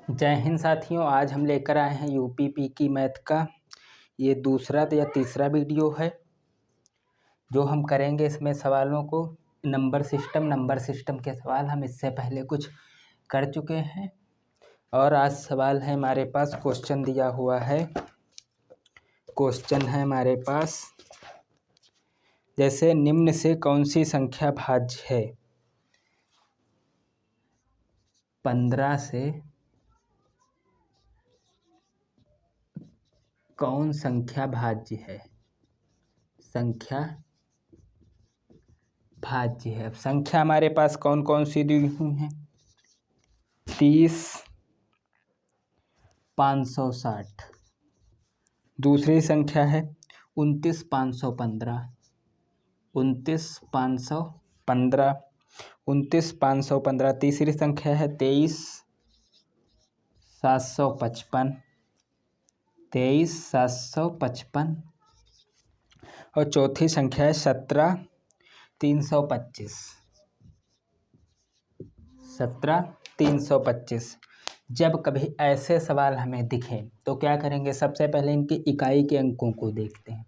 जय हिंद साथियों। आज हम लेकर आए हैं यूपीपी की मैथ का ये दूसरा या तीसरा वीडियो है जो हम करेंगे। इसमें सवालों को नंबर सिस्टम के सवाल हम इससे पहले कुछ कर चुके हैं और आज सवाल है हमारे पास। क्वेश्चन दिया हुआ है। क्वेश्चन है हमारे पास, जैसे निम्न से कौन सी संख्या भाज्य है? 15 से कौन संख्या भाज्य है? संख्या भाज्य है। अब संख्या हमारे पास कौन कौन सी दी हुई हैं? 30, 560। दूसरी संख्या है 29, 515। 29, 515। 29, 515। तीसरी संख्या है 23, 755। 23, 755। और चौथी संख्या है 17, 325। 17, 325। जब कभी ऐसे सवाल हमें दिखें तो क्या करेंगे? सबसे पहले इनकी इकाई के अंकों को देखते हैं।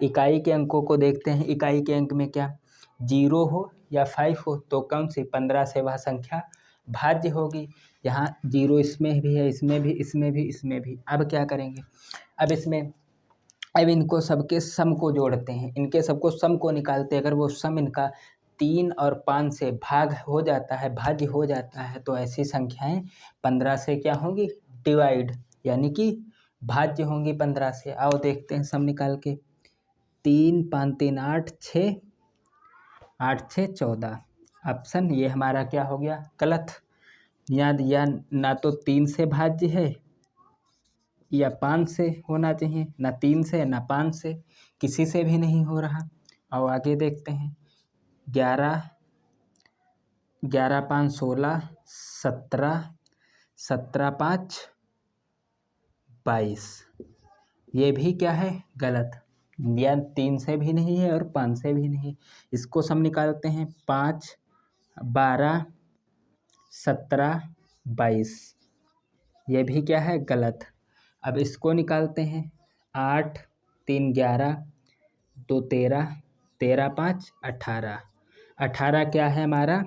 इकाई के अंकों को देखते हैं। इकाई के अंक में क्या 0 हो या 5 हो तो कौन सी 15 से वह संख्या भाज्य होगी। यहाँ 0 इसमें भी है, इसमें भी, इसमें भी, इसमें भी। अब क्या करेंगे? अब इनको सबके सम को जोड़ते हैं। इनके सबको सम को निकालते हैं। अगर वो सम इनका 3 और 5 से भाग हो जाता है, भाज्य हो जाता है, तो ऐसी संख्याएं 15 से क्या होंगी? डिवाइड, यानी कि भाज्य होंगी 15 से। आओ देखते हैं सम निकाल के। 3, 5, 3, 8, 6, 8, 6, 14। ऑप्शन ये हमारा क्या हो गया? गलत। या ना तो 3 से भाज्य है या 5 से होना चाहिए। ना 3 से ना 5 से, किसी से भी नहीं हो रहा। और आगे देखते हैं। 11, 11, 5, 16, 17, 17, 5, 22। ये भी क्या है? गलत। या 3 से भी नहीं है और 5 से भी नहीं। इसको सम निकालते हैं। 5, 12, 17, 22। ये भी क्या है? गलत। अब इसको निकालते हैं। 8, 3, 11, 2, 13, 13, 5, 18। 18 क्या है हमारा?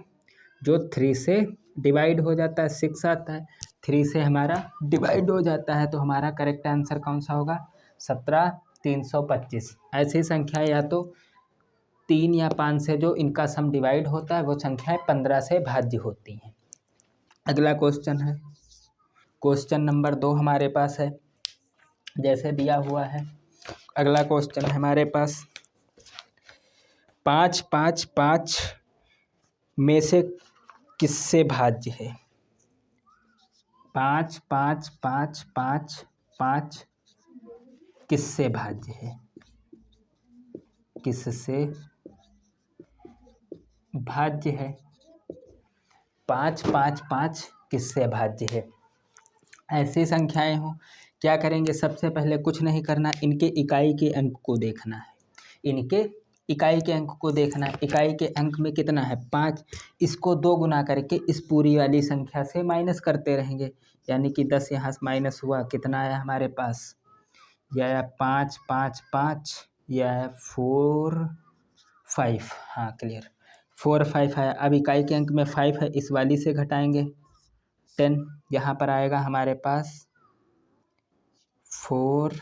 जो 3 से डिवाइड हो जाता है, 6 आता है। 3 से हमारा डिवाइड हो जाता है, तो हमारा करेक्ट आंसर कौन सा होगा? 17, 325। ऐसी संख्या या तो 3 या 5 से जो इनका सम डिवाइड होता है वो संख्याएं 15 से भाज्य होती हैं। अगला क्वेश्चन है, क्वेश्चन नंबर 2 हमारे पास है, जैसे दिया हुआ है। अगला क्वेश्चन है हमारे पास, 5, 5, 5 में से किससे भाज्य है? 5, 5, 5, 5, 5 किससे भाज्य है? किससे भाज्य है? 5, 5, 5 किससे भाज्य है? ऐसी संख्याएं हो, क्या करेंगे? सबसे पहले कुछ नहीं करना, इनके इकाई के अंक को देखना है। इनके इकाई के अंक को देखना है। इकाई के अंक में कितना है? 5। इसको 2 गुना करके इस पूरी वाली संख्या से माइनस करते रहेंगे, यानी कि 10 यहाँ से माइनस हुआ। कितना आया हमारे पास? यह आया 5, 5, 5, यह है 4, 5। हाँ क्लियर, 4, 5 आया। अब इकाई के अंक में 5 है, इस वाली से घटाएंगे 10। यहाँ पर आएगा हमारे पास 4,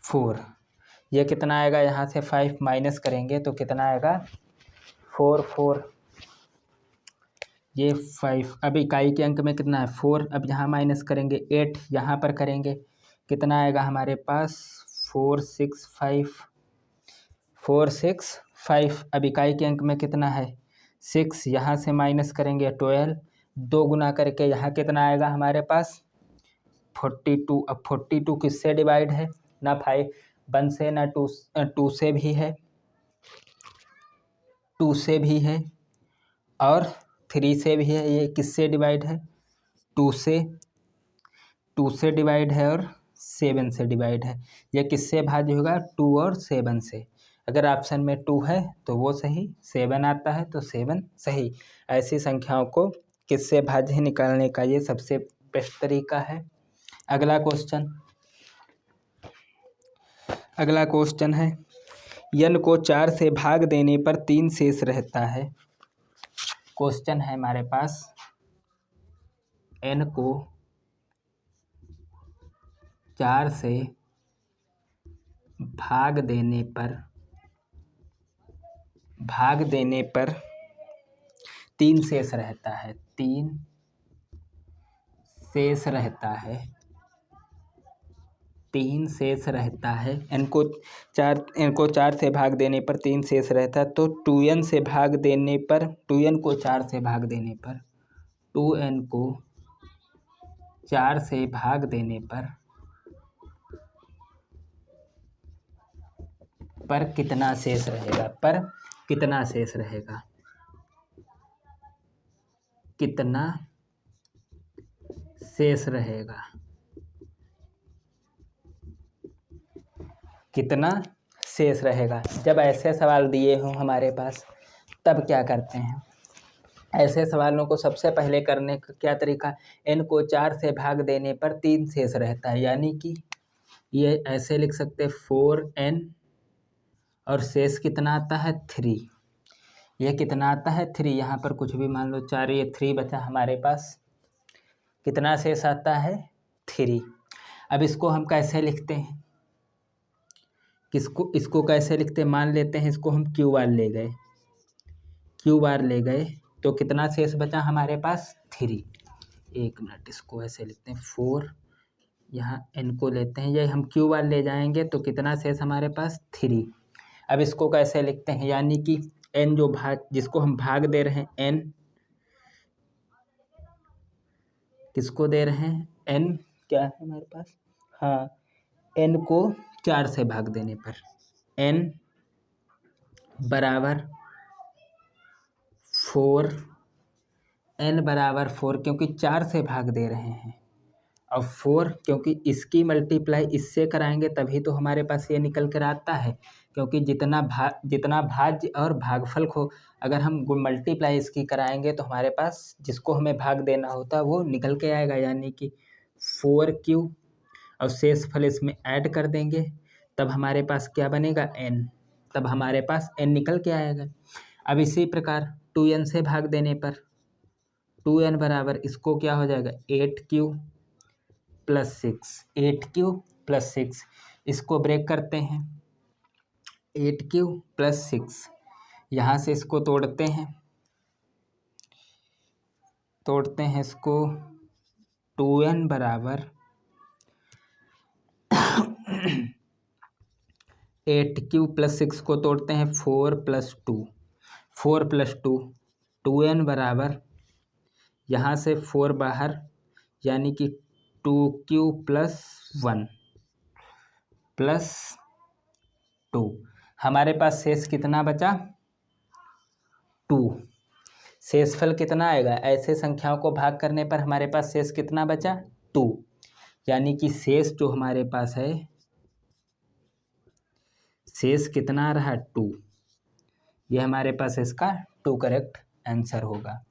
4। ये कितना आएगा? यहाँ से 5 माइनस करेंगे तो कितना आएगा? 4, 4। ये 5। अब इकाई के अंक में कितना है? 4। अब यहाँ माइनस करेंगे 8, यहाँ पर करेंगे, कितना आएगा हमारे पास? 4, 6, 5। 4, 6, 5। अब इकाई के अंक में कितना है? 6, यहाँ से माइनस करेंगे 12, 2 गुना करके यहाँ कितना आएगा हमारे पास? 42। अब 42 किससे डिवाइड है? ना 1 से ना 2 से भी है, 2 से भी है और 3 से भी है। ये किससे डिवाइड है? 2 से, 2 से डिवाइड है और 7 से डिवाइड है। ये किससे भाज्य होगा? 2 और 7 से। अगर ऑप्शन में 2 है तो वो सही, 7 आता है तो 7 सही। ऐसी संख्याओं को किससे भाज्य निकालने का ये सबसे बेस्ट तरीका है। अगला क्वेश्चन है n को 4 से भाग देने पर 3 शेष रहता है। क्वेश्चन है हमारे पास n को 4 से भाग देने पर 3 शेष रहता है। 3 शेष रहता है। n को 4 से भाग देने पर 3 शेष रहता है। तो 2n से भाग देने पर 2n को 4 से भाग देने पर 2n को 4 से भाग देने पर कितना शेष रहेगा? कितना शेष रहेगा? जब ऐसे सवाल दिए हों हमारे पास तब क्या करते हैं? ऐसे सवालों को सबसे पहले करने का क्या तरीका? n को 4 से भाग देने पर 3 शेष रहता है, यानी कि ये ऐसे लिख सकते हैं 4n और शेष कितना आता है 3। यह कितना आता है 3। यहाँ पर कुछ भी मान लो 4, ये 3 बचा हमारे पास। कितना शेष आता है 3। अब इसको हम कैसे लिखते हैं? इसको कैसे लिखते हैं? मान लेते हैं इसको हम क्यू बार ले गए तो कितना शेष बचा हमारे पास 3। एक मिनट, इसको ऐसे लिखते हैं 4, यहाँ n को लेते हैं, ये हम क्यू बार ले जाएंगे तो कितना शेष हमारे पास 3। अब इसको कैसे लिखते हैं? यानी कि n जिसको हम भाग दे रहे हैं n, किसको दे रहे हैं? n क्या है हमारे पास? हाँ, n को 4 से भाग देने पर n बराबर 4, n बराबर 4 क्योंकि 4 से भाग दे रहे हैं, और 4 क्योंकि इसकी मल्टीप्लाई इससे कराएंगे तभी तो हमारे पास ये निकल कर आता है। क्योंकि जितना भाज्य और भागफल को अगर हम मल्टीप्लाई इसकी कराएंगे तो हमारे पास जिसको हमें भाग देना होता है वो निकल के आएगा, यानी कि 4q और शेषफल इसमें ऐड कर देंगे तब हमारे पास क्या बनेगा n, तब हमारे पास n निकल के आएगा। अब इसी प्रकार 2n से भाग देने पर 2n बराबर इसको क्या हो जाएगा 8q प्लस 6, इसको ब्रेक करते हैं 8q प्लस 6, यहाँ से इसको तोड़ते हैं इसको 2n बराबर 8q प्लस 6 को तोड़ते हैं 4 प्लस 2, 2n बराबर यहाँ से 4 बाहर, यानी कि 2q प्लस 1 प्लस 2। हमारे पास शेष कितना बचा 2। शेषफल कितना आएगा? ऐसे संख्याओं को भाग करने पर हमारे पास शेष कितना बचा 2, यानी कि शेष जो हमारे पास है, शेष कितना रहा 2। यह हमारे पास इसका 2 करेक्ट आंसर होगा।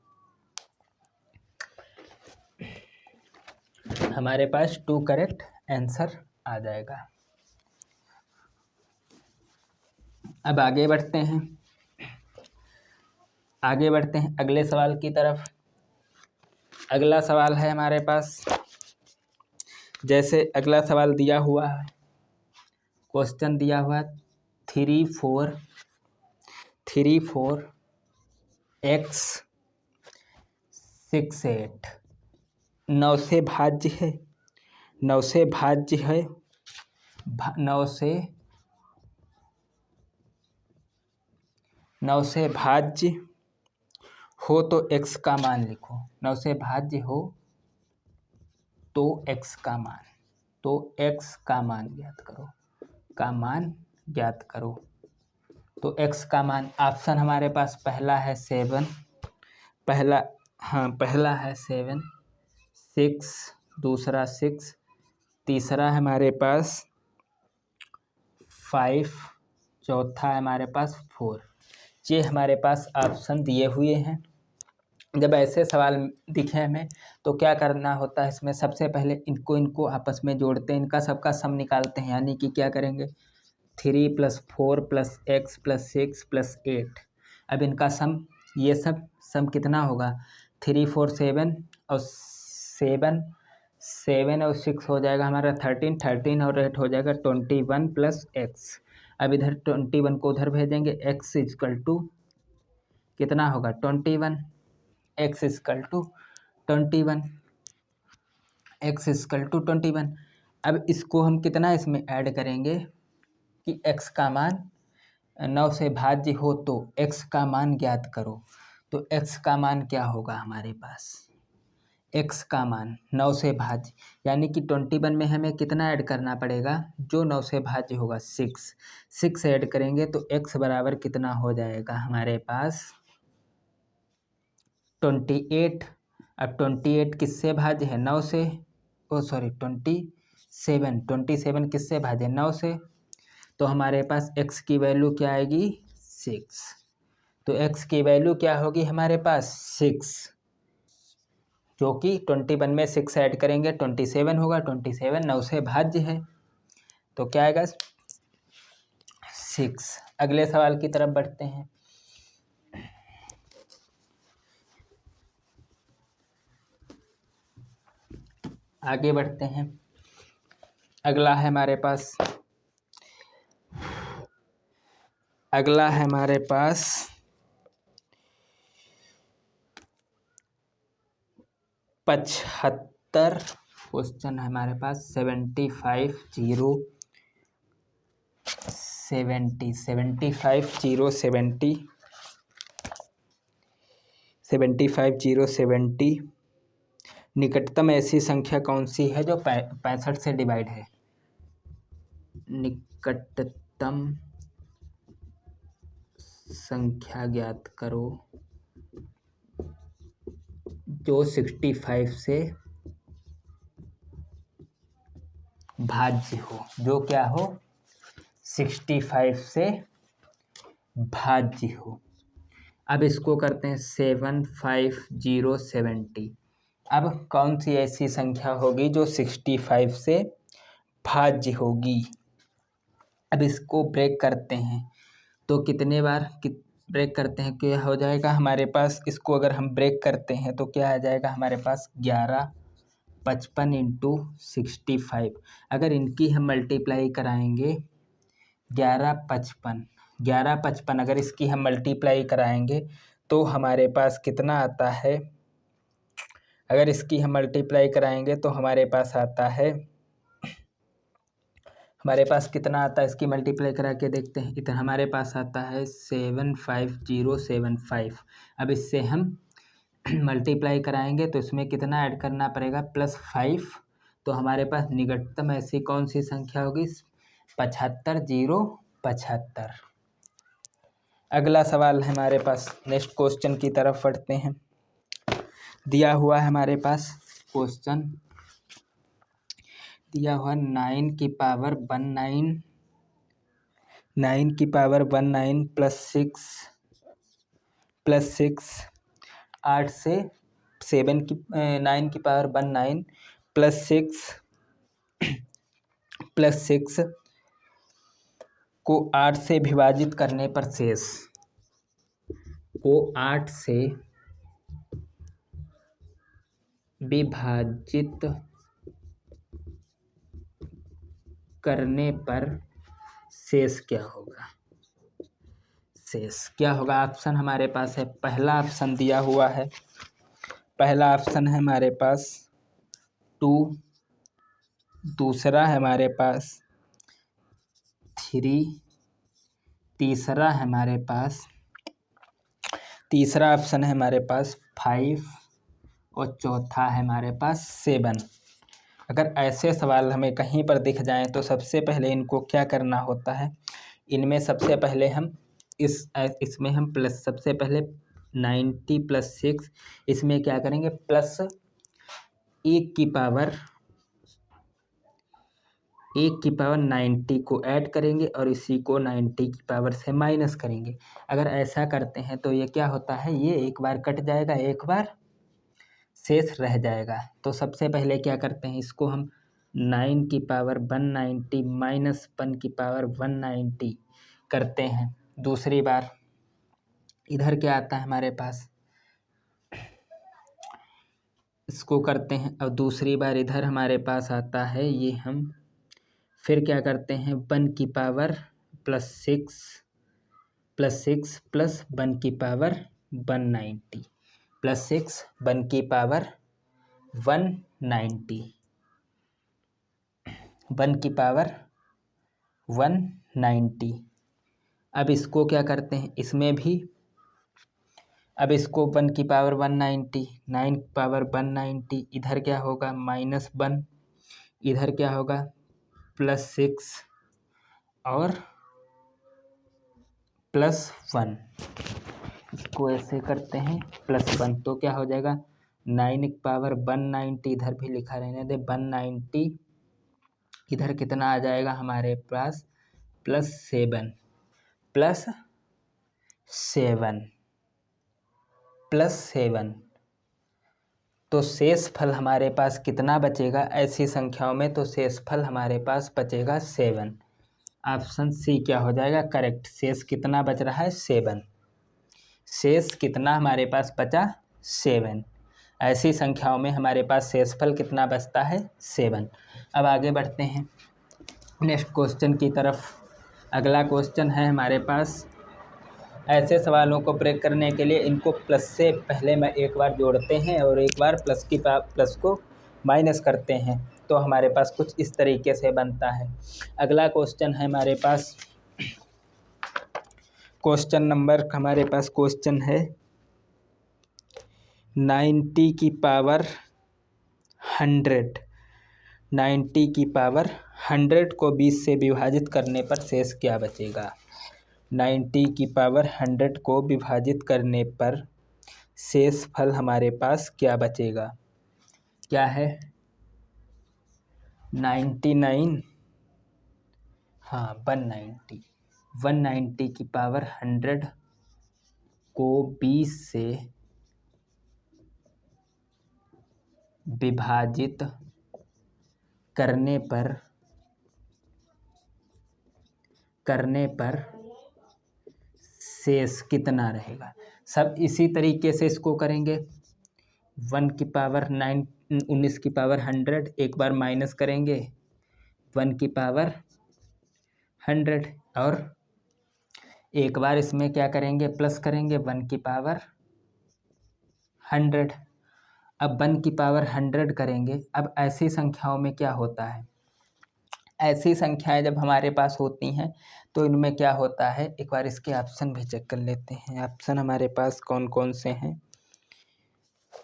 हमारे पास 2 करेक्ट आंसर आ जाएगा। अब आगे बढ़ते हैं अगले सवाल की तरफ। अगला सवाल है हमारे पास, जैसे अगला सवाल दिया हुआ है, क्वेश्चन दिया हुआ 3 4 x 6 8 9 से भाज्य है 9 से भाज्य हो तो x का मान लिखो। 9 से भाज्य हो तो x का मान ज्ञात करो। तो x का मान ऑप्शन हमारे पास पहला है 7, पहला है 7, 6, दूसरा 6, तीसरा है हमारे पास 5, चौथा है हमारे पास 4। ये हमारे पास ऑप्शन दिए हुए हैं। जब ऐसे सवाल दिखे हमें तो क्या करना होता है, इसमें सबसे पहले इनको आपस में जोड़ते हैं, इनका सबका सम निकालते हैं। यानी कि क्या करेंगे, 3 + 4 + x + 6 + 8। अब इनका सम, ये सब सम कितना होगा, 3 4 7 और 7 7 और 6 हो जाएगा हमारा 13, 13 और 8 हो जाएगा 21 + x। अब इधर 21 को उधर भेजेंगे, x = कितना होगा 21, x = 21, x = 21। अब इसको हम कितना इसमें ऐड करेंगे कि x का मान 9 से भाज्य हो तो x का मान ज्ञात करो। तो x का मान क्या होगा हमारे पास, x का मान 9 से भाज्य, यानी कि 21 में हमें कितना ऐड करना पड़ेगा, जो 9 से भाज्य होगा 6 ऐड करेंगे तो x बराबर कितना हो जाएगा हमारे पास 28। अब 28 किससे भाज्य है, 9 से, 27 किससे भाज्य है, 9 से। तो हमारे पास x की वैल्यू क्या आएगी 6। तो x की वैल्यू क्या होगी हमारे पास 6, जो कि 21 में 6 ऐड करेंगे 27 होगा, 27 9 से भाज्य है, तो क्या आएगा 6। अगले सवाल की तरफ बढ़ते हैं। आगे बढ़ते हैं। अगला है हमारे पास 75 क्वेश्चन है हमारे पास 75 070 निकटतम ऐसी संख्या कौन सी है जो 65 से डिवाइड है। निकटतम संख्या ज्ञात करो जो 65 से भाज्य हो, जो क्या हो 65 से भाज्य हो। अब इसको करते हैं 75070। अब कौन सी ऐसी संख्या होगी जो 65 से भाज्य होगी। अब इसको ब्रेक करते हैं तो कितने बार ब्रेक करते हैं, क्या हो जाएगा हमारे पास, इसको अगर हम ब्रेक करते हैं तो क्या आ जाएगा हमारे पास 1155 × 65। अगर इनकी हम मल्टीप्लाई कराएंगे 1155 अगर इसकी हम मल्टीप्लाई कराएंगे तो हमारे पास कितना आता है, अगर इसकी हम मल्टीप्लाई कराएंगे तो हमारे पास आता है, हमारे पास कितना आता है, इसकी मल्टीप्लाई करा के देखते हैं। इधर हमारे पास आता है 75075। अब इससे हम मल्टीप्लाई कराएंगे तो इसमें कितना ऐड करना पड़ेगा +5। तो हमारे पास निकटतम ऐसी कौन सी संख्या होगी 75075। अगला सवाल है हमारे पास, नेक्स्ट क्वेश्चन की तरफ बढ़ते हैं। दिया हुआ है हमारे पास क्वेश्चन, दिया हुआ 9 की पावर 19 + 6 8 से 9 की पावर 19 + 6 को 8 से विभाजित करने पर शेष को 8 से विभाजित करने पर शेष क्या होगा। शेष क्या होगा, ऑप्शन हमारे पास है, पहला ऑप्शन दिया हुआ है, पहला ऑप्शन है हमारे पास 2, दूसरा है हमारे पास 3, तीसरा है हमारे पास, तीसरा ऑप्शन है हमारे पास 5 और चौथा है हमारे पास 7। अगर ऐसे सवाल हमें कहीं पर दिख जाएं तो सबसे पहले इनको क्या करना होता है, इनमें सबसे पहले हम इसमें हम प्लस, सबसे पहले 90 + 6 इसमें क्या करेंगे +1 की पावर 1 की पावर 90 को ऐड करेंगे और इसी को 90 की पावर से माइनस करेंगे। अगर ऐसा करते हैं तो ये क्या होता है, ये एक बार कट जाएगा, एक बार शेष रह जाएगा। तो सबसे पहले क्या करते हैं, इसको हम 9 की पावर 190 माइनस 1 की पावर 190 करते हैं। दूसरी बार इधर क्या आता है हमारे पास, इसको करते हैं। अब दूसरी बार इधर हमारे पास आता है, ये हम फिर क्या करते हैं, 1 की पावर +6 प्लस 1 की पावर 190 +6 1 की पावर 190 1 की पावर 190। अब इसको क्या करते हैं, इसमें भी अब इसको 1 की पावर 190 9 की पावर 190, इधर क्या होगा -1, इधर क्या होगा +6 और +1। इसको ऐसे करते हैं +1, तो क्या हो जाएगा 9 की पावर 190, इधर भी लिखा रहने दे 190, इधर कितना आ जाएगा हमारे पास +7 +7 तो शेषफल हमारे पास कितना बचेगा, ऐसी संख्याओं में तो शेषफल हमारे पास बचेगा 7। ऑप्शन सी क्या हो जाएगा करेक्ट। शेष कितना बच रहा है 7, शेष कितना हमारे पास बचा 7। ऐसी संख्याओं में हमारे पास शेषफल कितना बचता है 7। अब आगे बढ़ते हैं नेक्स्ट क्वेश्चन की तरफ। अगला क्वेश्चन है हमारे पास, ऐसे सवालों को ब्रेक करने के लिए इनको प्लस से पहले में एक बार जोड़ते हैं और एक बार प्लस को माइनस करते हैं, तो हमारे पास कुछ इस तरीके से बनता है। अगला क्वेश्चन है हमारे पास, क्वेश्चन नंबर हमारे पास क्वेश्चन है 90 की पावर 100 90 की पावर 100 को 20 से विभाजित करने पर शेष क्या बचेगा। 90 की पावर 100 को विभाजित करने पर शेषफल हमारे पास क्या बचेगा, क्या है 99, हाँ 190 की पावर 100 को 20 से विभाजित करने पर शेष कितना रहेगा। सब इसी तरीके से इसको करेंगे। 1 की पावर 19 की पावर 100 एक बार माइनस करेंगे 1 की पावर 100 और एक बार इसमें क्या करेंगे प्लस करेंगे 1 की पावर 100। अब 1 की पावर 100 करेंगे। अब ऐसी संख्याओं में क्या होता है, ऐसी संख्याएं जब हमारे पास होती हैं तो इनमें क्या होता है, एक बार इसके ऑप्शन भी चेक कर लेते हैं। ऑप्शन हमारे पास कौन कौन से हैं,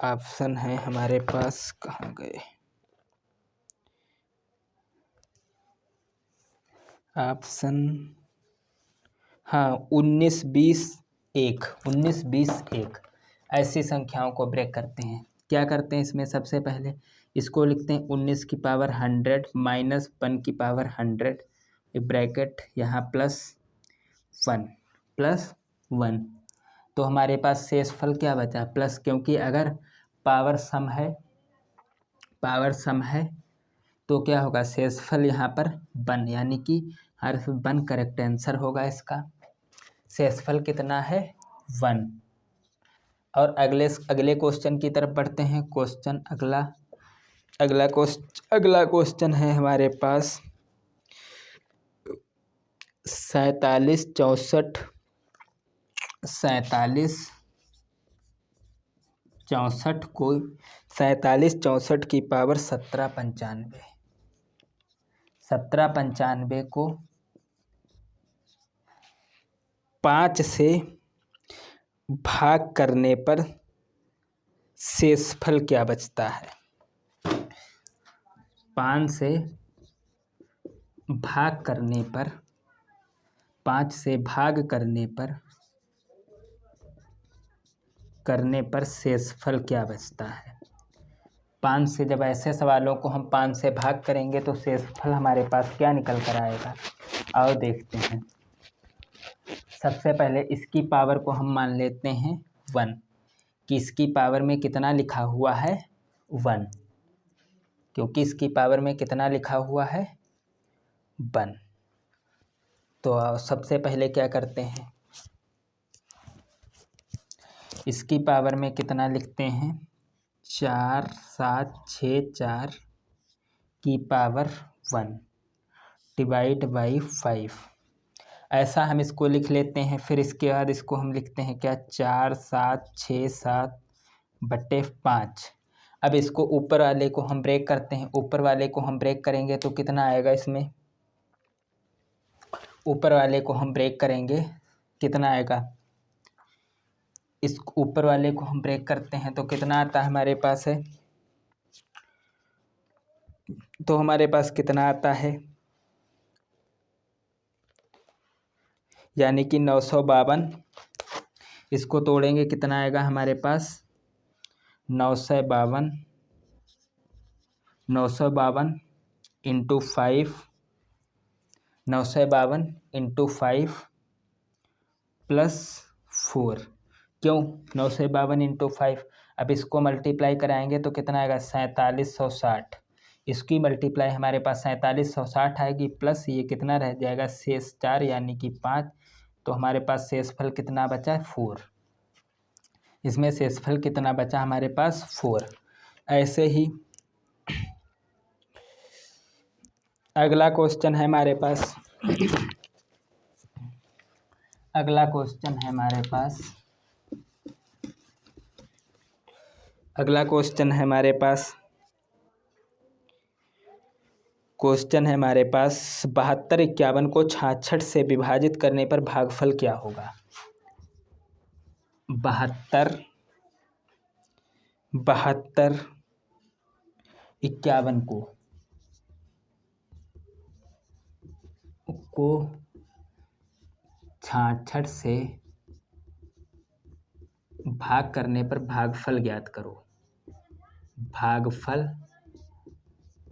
ऑप्शन है हमारे पास, कहाँ गए ऑप्शन, हाँ 19 20 1 ऐसी संख्याओं को ब्रेक करते हैं। क्या करते हैं इसमें, सबसे पहले इसको लिखते हैं 19 की पावर 100 माइनस 1 की पावर 100 ब्रैकेट यहाँ +1 तो हमारे पास शेषफल क्या बचा प्लस, क्योंकि अगर पावर सम है तो क्या होगा शेषफल यहाँ पर 1, यानी कि हर 1 करेक्ट आंसर होगा इसका। शेषफल कितना है 1। और अगले क्वेश्चन की तरफ बढ़ते हैं। क्वेश्चन अगला क्वेश्चन है हमारे पास 47 64 की पावर 1795 को 5 से भाग करने पर शेषफल क्या बचता है। 5 से भाग करने पर शेषफल क्या बचता है। 5 से जब ऐसे सवालों को हम 5 से भाग करेंगे तो शेषफल हमारे पास क्या निकल कर आएगा। आओ देखते हैं। सबसे पहले इसकी पावर को हम मान लेते हैं 1, कि इसकी पावर में कितना लिखा हुआ है 1, क्योंकि इसकी पावर में कितना लिखा हुआ है 1। तो सबसे पहले क्या करते हैं, इसकी पावर में कितना लिखते हैं 4 7 6 4 की पावर 1 डिवाइड बाई 5। ऐसा हम इसको लिख लेते हैं। फिर इसके बाद इसको हम लिखते हैं क्या 4 7 6 7 बटे 5। अब इसको ऊपर वाले को हम ब्रेक करते हैं। ऊपर वाले को हम ब्रेक करेंगे तो कितना आएगा इसमें, ऊपर वाले को हम ब्रेक करेंगे कितना आएगा, इस ऊपर वाले को हम ब्रेक करते हैं तो कितना आता है हमारे पास है, तो हमारे पास कितना आता है, यानी कि 952। इसको तोड़ेंगे कितना आएगा हमारे पास 952 इंटू 5, 952 इंटू 5 प्लस 4। क्यों 952 इंटू 5, अब इसको मल्टीप्लाई कराएंगे तो कितना आएगा 4760। इसकी मल्टीप्लाई हमारे पास 4760 आएगी, प्लस ये कितना रह जाएगा शेष 4 यानी कि 5। तो हमारे पास शेषफल कितना बचा 4। इसमें शेषफल कितना बचा हमारे पास 4। ऐसे ही अगला क्वेश्चन है हमारे पास, अगला क्वेश्चन है हमारे पास, अगला क्वेश्चन है हमारे पास, क्वेश्चन है हमारे पास 72 51 को 66 से विभाजित करने पर भागफल क्या होगा। 72 51 को 66 से भाग करने पर भागफल ज्ञात करो। भागफल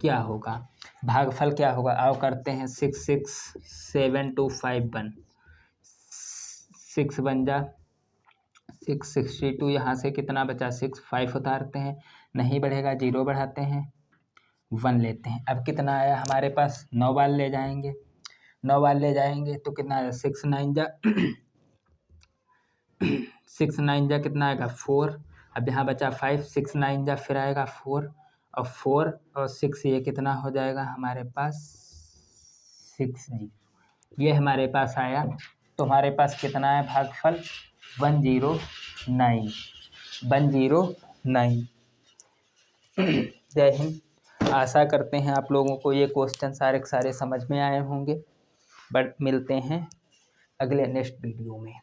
क्या होगा, भागफल क्या होगा, आओ करते हैं। 6 6 7 2 5 1, 6 बन जा 662। यहाँ से कितना बचा 6, 5 उतारते हैं, नहीं बढ़ेगा 0 बढ़ाते हैं 1 लेते हैं। अब कितना आया हमारे पास 9 बार ले जाएंगे, 9 बार ले जाएंगे तो कितना आया 6 9 जा 6 9 जा कितना आएगा 4। अब यहाँ बचा 5, 6 9 जा फिर आएगा 4 और 4 और 6 ये कितना हो जाएगा हमारे पास 60। ये हमारे पास आया। तो हमारे पास कितना है भागफल 109। जय हिंद। आशा करते हैं आप लोगों को ये क्वेश्चन सारे के सारे समझ में आए होंगे। बट मिलते हैं अगले नेक्स्ट वीडियो में।